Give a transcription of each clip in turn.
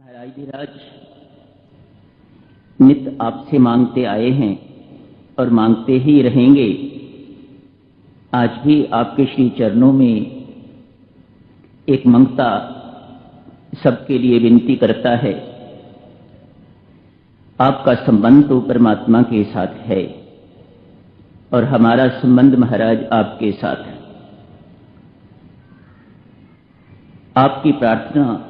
महाराज धीराज नित आपसे मांगते आए हैं और मांगते ही रहेंगे। आज भी आपके श्री चरणों में एक मंगता सबके लिए विनती करता है। आपका संबंध तो परमात्मा के साथ है और हमारा संबंध महाराज आपके साथ है। आपकी प्रार्थना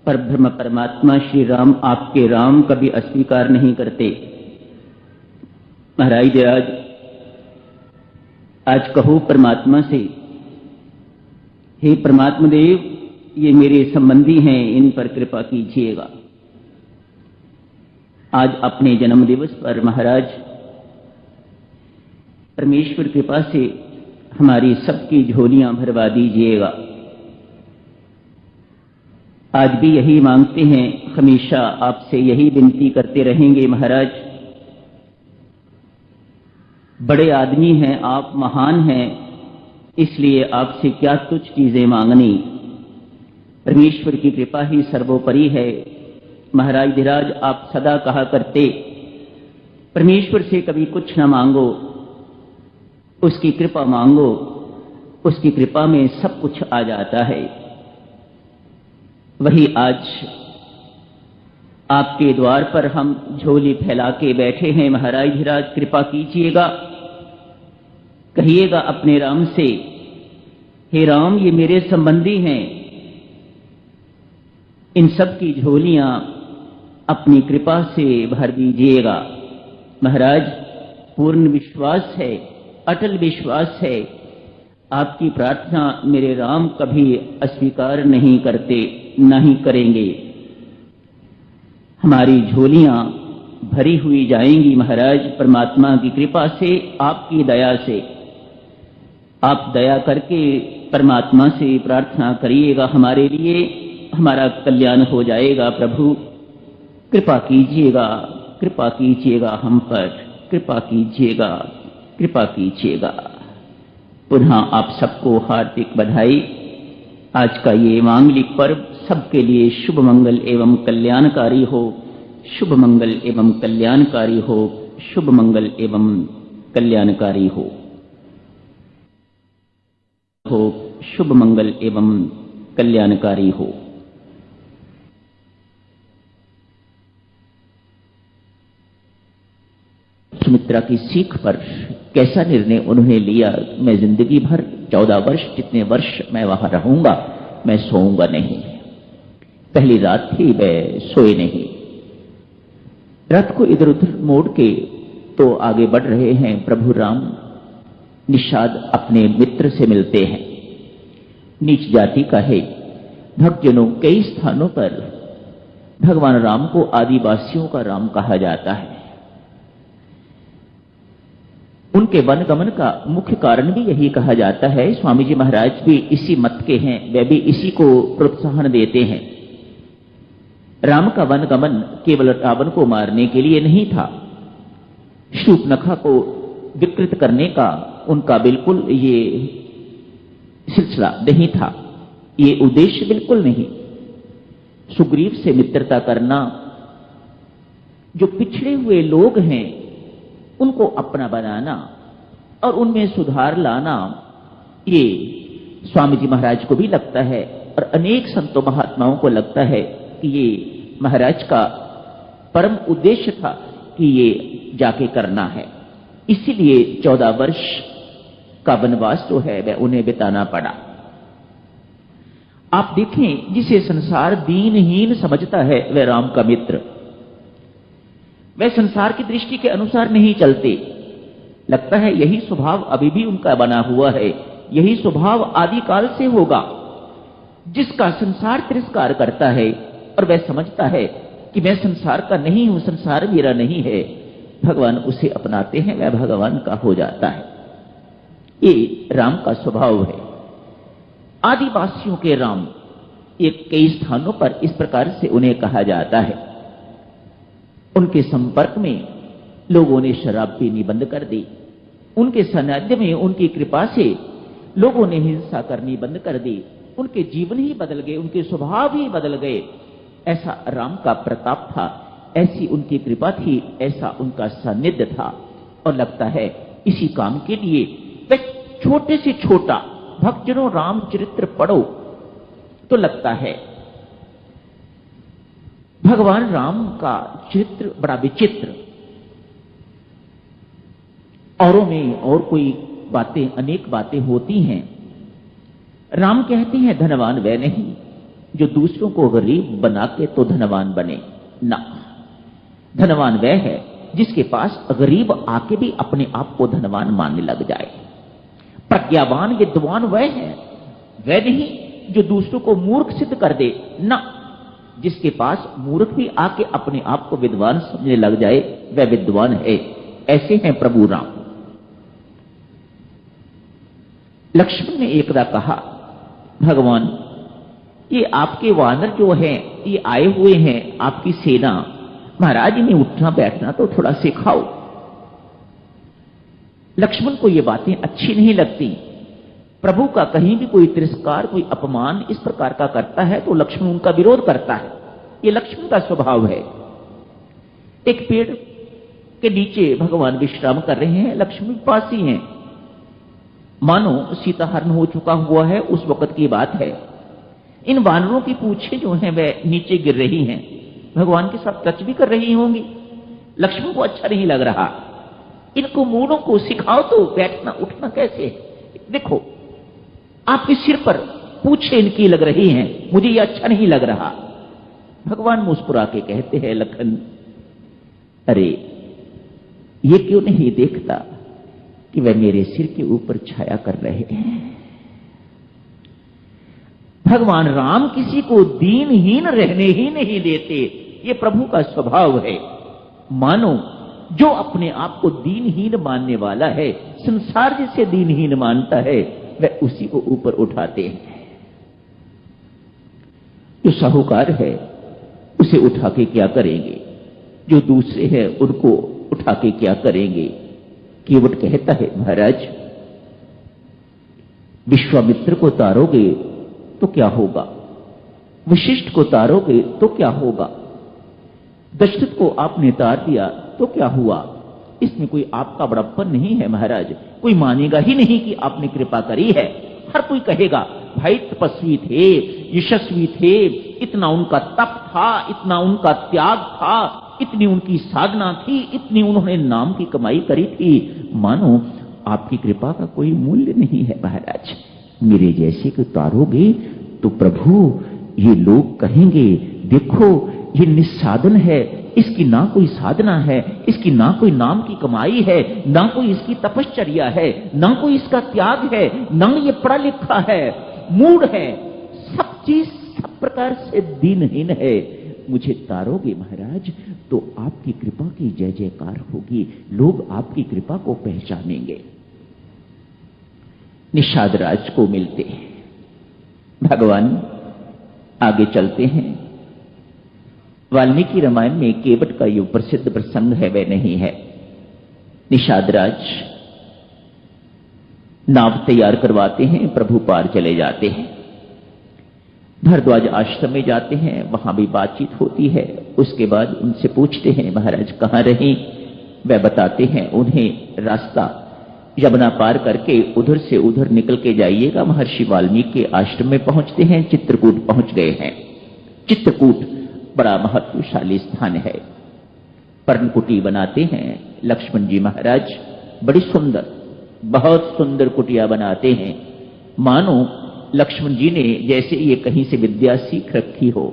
पर ब्रह्म परमात्मा श्री राम आपके राम कभी अस्वीकार नहीं करते। महाराज धीराज आज कहो परमात्मा से, हे परमात्मा देव, ये मेरे संबंधी हैं, इन पर कृपा कीजिएगा। आज अपने जन्म दिवस पर महाराज परमेश्वर कृपा से हमारी सबकी झोलियां भरवा दीजिएगा। आज भी यही मांगते हैं, हमेशा आपसे यही विनती करते रहेंगे। महाराज बड़े आदमी हैं आप, महान हैं, इसलिए आपसे क्या तुच्छ चीजें मांगनी। परमेश्वर की कृपा ही सर्वोपरि है। महाराज धीराज आप सदा कहा करते, परमेश्वर से कभी कुछ न मांगो, उसकी कृपा मांगो, उसकी कृपा में सब कुछ आ जाता है। वही आज आपके द्वार पर हम झोली फैला के बैठे हैं। महाराज धीराज कृपा कीजिएगा, कहिएगा अपने राम से, हे राम ये मेरे संबंधी हैं, इन सब की झोलियां अपनी कृपा से भर दीजिएगा। महाराज पूर्ण विश्वास है, अटल विश्वास है, आपकी प्रार्थना मेरे राम कभी अस्वीकार नहीं करते, नहीं करेंगे। हमारी झोलियां भरी हुई जाएंगी महाराज परमात्मा की कृपा से, आपकी दया से। आप दया करके परमात्मा से प्रार्थना करिएगा हमारे लिए, हमारा कल्याण हो जाएगा। प्रभु कृपा कीजिएगा, कृपा कीजिएगा हम पर, कृपा कीजिएगा, कृपा कीजिएगा। पुनः आप सबको हार्दिक बधाई। आज का ये मांगलिक पर्व सबके लिए शुभ मंगल एवं कल्याणकारी हो, शुभ मंगल एवं कल्याणकारी हो, शुभ मंगल एवं कल्याणकारी हो, शुभ मंगल एवं कल्याणकारी हो। सुमित्रा की सीख पर कैसा निर्णय उन्होंने लिया। मैं जिंदगी भर 14 वर्ष, जितने वर्ष मैं वहां रहूंगा, मैं सोऊंगा नहीं। पहली रात थी, मैं सोए नहीं। रथ को इधर उधर मोड़ के तो आगे बढ़ रहे हैं। प्रभु राम निषाद अपने मित्र से मिलते हैं। नीच जाति का है। भक्तजनों कई स्थानों पर भगवान राम को आदिवासियों का राम कहा जाता है। उनके वनगमन का मुख्य कारण भी यही कहा जाता है। स्वामी जी महाराज भी इसी मत के हैं, वे भी इसी को प्रोत्साहन देते हैं। राम का वनगमन केवल रावण को मारने के लिए नहीं था, शूर्पणखा को विकृत करने का उनका बिल्कुल ये सिलसिला नहीं था, ये उद्देश्य बिल्कुल नहीं। सुग्रीव से मित्रता करना, जो पिछड़े हुए लोग हैं उनको अपना बनाना और उनमें सुधार लाना, ये स्वामी जी महाराज को भी लगता है और अनेक संतों महात्माओं को लगता है कि ये महाराज का परम उद्देश्य था कि ये जाके करना है। इसीलिए 14 वर्ष का वनवास जो है वह उन्हें बिताना पड़ा। आप देखें, जिसे संसार दीनहीन समझता है वह राम का मित्र। वे संसार की दृष्टि के अनुसार नहीं चलते। लगता है यही स्वभाव अभी भी उनका बना हुआ है, यही स्वभाव आदिकाल से होगा। जिसका संसार तिरस्कार करता है और वह समझता है कि मैं संसार का नहीं हूं, संसार मेरा नहीं है, भगवान उसे अपनाते हैं, वह भगवान का हो जाता है। ये राम का स्वभाव है। आदिवासियों के राम, एक कई स्थानों पर इस प्रकार से उन्हें कहा जाता है। उनके संपर्क में लोगों ने शराब पीनी बंद कर दी। उनके सानिध्य में, उनकी कृपा से लोगों ने हिंसा करनी बंद कर दी। उनके जीवन ही बदल गए, उनके स्वभाव ही बदल गए। ऐसा राम का प्रताप था, ऐसी उनकी कृपा थी, ऐसा उनका सानिध्य था। और लगता है इसी काम के लिए वह छोटे से छोटा भक्तजनों रामचरित्र पढ़ो तो लगता है भगवान राम का चरित्र बड़ा विचित्र। औरों में और कोई बातें, अनेक बातें होती हैं। राम कहते हैं धनवान वह नहीं जो दूसरों को गरीब बना के तो धनवान बने, ना, धनवान वह है जिसके पास गरीब आके भी अपने आप को धनवान मानने लग जाए। प्रज्ञावान विद्वान वह है, वह नहीं जो दूसरों को मूर्ख सिद्ध कर दे, ना, जिसके पास मूर्ख भी आके अपने आप को विद्वान समझने लग जाए वह विद्वान है। ऐसे हैं प्रभु राम। लक्ष्मण ने एकदा कहा, भगवान ये आपके वानर जो हैं ये आए हुए हैं, आपकी सेना, महाराज इन्हें उठना बैठना तो थोड़ा सिखाओ। लक्ष्मण को ये बातें अच्छी नहीं लगती। प्रभु का कहीं भी कोई तिरस्कार, कोई अपमान इस प्रकार का करता है तो लक्ष्मण उनका विरोध करता है। ये लक्ष्मण का स्वभाव है। एक पेड़ के नीचे भगवान विश्राम कर रहे हैं, लक्ष्मण पास ही हैं। मानो सीता हरण हो चुका हुआ है, उस वक्त की बात है। इन वानरों की पूंछें जो हैं वह नीचे गिर रही हैं, भगवान के साथ टच भी कर रही होंगी। लक्ष्मण को अच्छा नहीं लग रहा। इनको मूढ़ों को सिखाओ तो बैठना उठना कैसे है। देखो आपके सिर पर पूंछें इनकी लग रही हैं, मुझे ये अच्छा नहीं लग रहा। भगवान मुस्कुरा के कहते हैं, लखन अरे ये क्यों नहीं देखता कि वह मेरे सिर के ऊपर छाया कर रहे हैं। भगवान राम किसी को दीनहीन रहने ही नहीं देते, ये प्रभु का स्वभाव है। मानो जो अपने आप को दीनहीन मानने वाला है, संसार जिसे दीनहीन मानता है, वह उसी को ऊपर उठाते हैं। जो साहूकार है उसे उठा के क्या करेंगे, जो दूसरे हैं उनको उठा के क्या करेंगे। केवट कहता है, महाराज विश्वामित्र को तारोगे तो क्या होगा, वशिष्ठ को तारोगे तो क्या होगा, दशरथ को आपने तार दिया तो क्या हुआ। इसमें कोई आपका बड़प्पन नहीं है महाराज, कोई मानेगा ही नहीं कि आपने कृपा करी है। हर कोई कहेगा भाई तपस्वी थे, यशस्वी थे, इतना उनका तप था, इतना उनका त्याग था, इतनी उनकी साधना थी, इतनी उन्होंने नाम की कमाई करी थी। मानो आपकी कृपा का कोई मूल्य नहीं है महाराज। मेरे जैसे को तारोगे तो प्रभु ये लोग कहेंगे, देखो ये निस्साधन है, इसकी ना कोई साधना है, इसकी ना कोई नाम की कमाई है, ना कोई इसकी तपश्चर्या है, ना कोई इसका त्याग है, ना ये पढ़ा लिखा है, मूढ़ है, सब चीज सब प्रकार से दीनहीन है। मुझे तारोगे महाराज तो आपकी कृपा की जय जयकार होगी, लोग आपकी कृपा को पहचानेंगे। निषाद राज को मिलते हैं भगवान, आगे चलते हैं। वाल्मीकि रामायण में केवट का जो प्रसिद्ध प्रसंग है वह नहीं है। निषाद राज नाव तैयार करवाते हैं, प्रभु पार चले जाते हैं। भरद्वाज आश्रम में जाते हैं, वहां भी बातचीत होती है। उसके बाद उनसे पूछते हैं, महाराज कहां रहे। वह बताते हैं उन्हें रास्ता यमुना पार करके उधर से उधर निकल के जाइएगा। महर्षि वाल्मीकि के आश्रम में पहुंचते हैं, चित्रकूट पहुंच गए हैं। चित्रकूट बड़ा महत्वशाली स्थान है। पर्णकुटी बनाते हैं लक्ष्मण जी महाराज, बड़ी सुंदर, बहुत सुंदर कुटिया बनाते हैं। मानो लक्ष्मण जी ने जैसे ये कहीं से विद्या सीख रखी हो।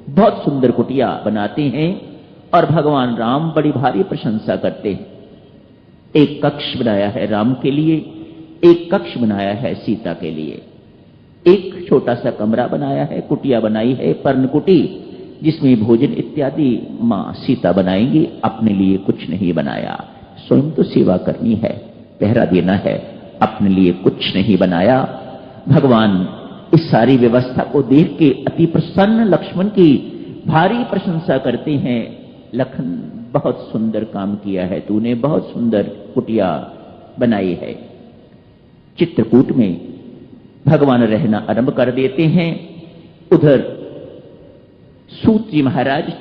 बहुत सुंदर कुटिया बनाते हैं और भगवान राम बड़ी भारी प्रशंसा करते हैं। एक कक्ष बनाया है राम के लिए, एक कक्ष बनाया है सीता के लिए। एक छोटा सा कमरा बनाया है, कुटिया बनाई है पर्णकुटी, जिसमें भोजन इत्यादि मां सीता बनाएंगी, अपने लिए कुछ नहीं बनाया। स्वयं तो सेवा करनी है, पहरा देना है, अपने लिए कुछ नहीं बनाया। भगवान इस सारी व्यवस्था को देख के अति प्रसन्न लक्ष्मण की भारी प्रशंसा करते हैं। लखन बहुत सुंदर काम किया है तूने, बहुत सुंदर कुटिया बनाई है। चित्रकूट में भगवान रहना आरंभ कर देते हैं। उधर सूत जी महाराज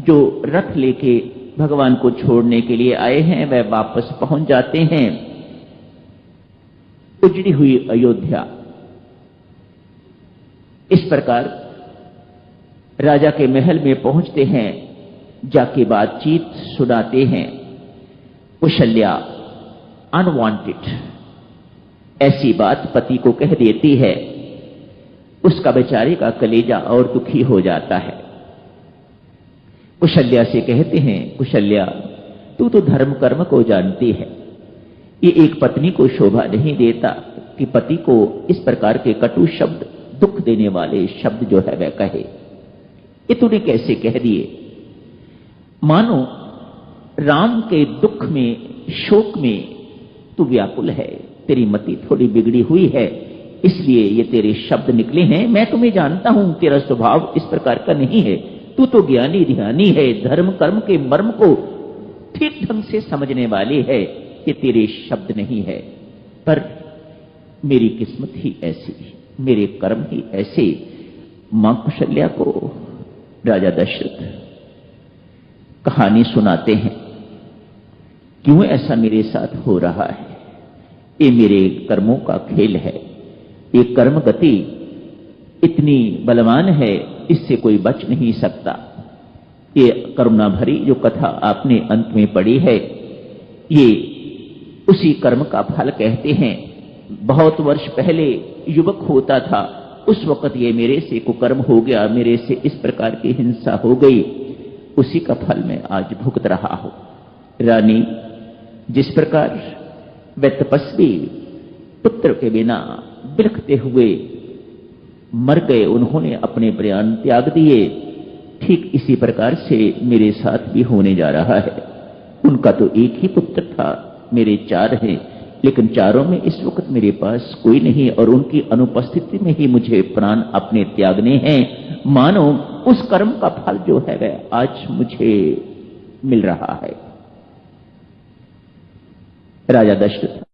जो रथ लेके भगवान को छोड़ने के लिए आए हैं वह वापस पहुंच जाते हैं उजड़ी हुई अयोध्या। इस प्रकार राजा के महल में पहुंचते हैं, जाके बातचीत सुनाते हैं। कुशल्या अनवांटेड ऐसी बात पति को कह देती है। उसका बेचारे का कलेजा और दुखी हो जाता है। कुशल्या से कहते हैं, कुशल्या तू तो धर्म कर्म को जानती है, ये एक पत्नी को शोभा नहीं देता कि पति को इस प्रकार के कटु शब्द, दुख देने वाले शब्द जो है वह कहे। ये तूने कैसे कह दिए? मानो राम के दुख में, शोक में तू व्याकुल है, तेरी मति थोड़ी बिगड़ी हुई है, इसलिए ये तेरे शब्द निकले हैं। मैं तुम्हें जानता हूं, तेरा स्वभाव इस प्रकार का नहीं है। तू तो ज्ञानी ध्यानी है, धर्म कर्म के मर्म को ठीक ढंग से समझने वाली है। ये तेरे शब्द नहीं है, पर मेरी किस्मत ही ऐसी, मेरे कर्म ही ऐसे। मां कुशल्या को राजा दशरथ कहानी सुनाते हैं, क्यों ऐसा मेरे साथ हो रहा है? ये मेरे कर्मों का खेल है। ये कर्म गति इतनी बलवान है, इससे कोई बच नहीं सकता। ये करुणा भरी जो कथा आपने अंत में पढ़ी है, ये उसी कर्म का फल कहते हैं। बहुत वर्ष पहले युवक होता था, उस वक्त ये मेरे से कुकर्म हो गया, मेरे से इस प्रकार की हिंसा हो गई, उसी का फल मैं आज भुगत रहा हूं। रानी, जिस प्रकार वे तपस्वी पुत्र के बिना बिलखते हुए मर गए, उन्होंने अपने प्राण त्याग दिए, ठीक इसी प्रकार से मेरे साथ भी होने जा रहा है। उनका तो एक ही पुत्र था, मेरे 4 हैं, लेकिन चारों में इस वक्त मेरे पास कोई नहीं, और उनकी अनुपस्थिति में ही मुझे प्राण अपने त्यागने हैं। मानो उस कर्म का फल जो है वह आज मुझे मिल रहा है। राजा दशरथ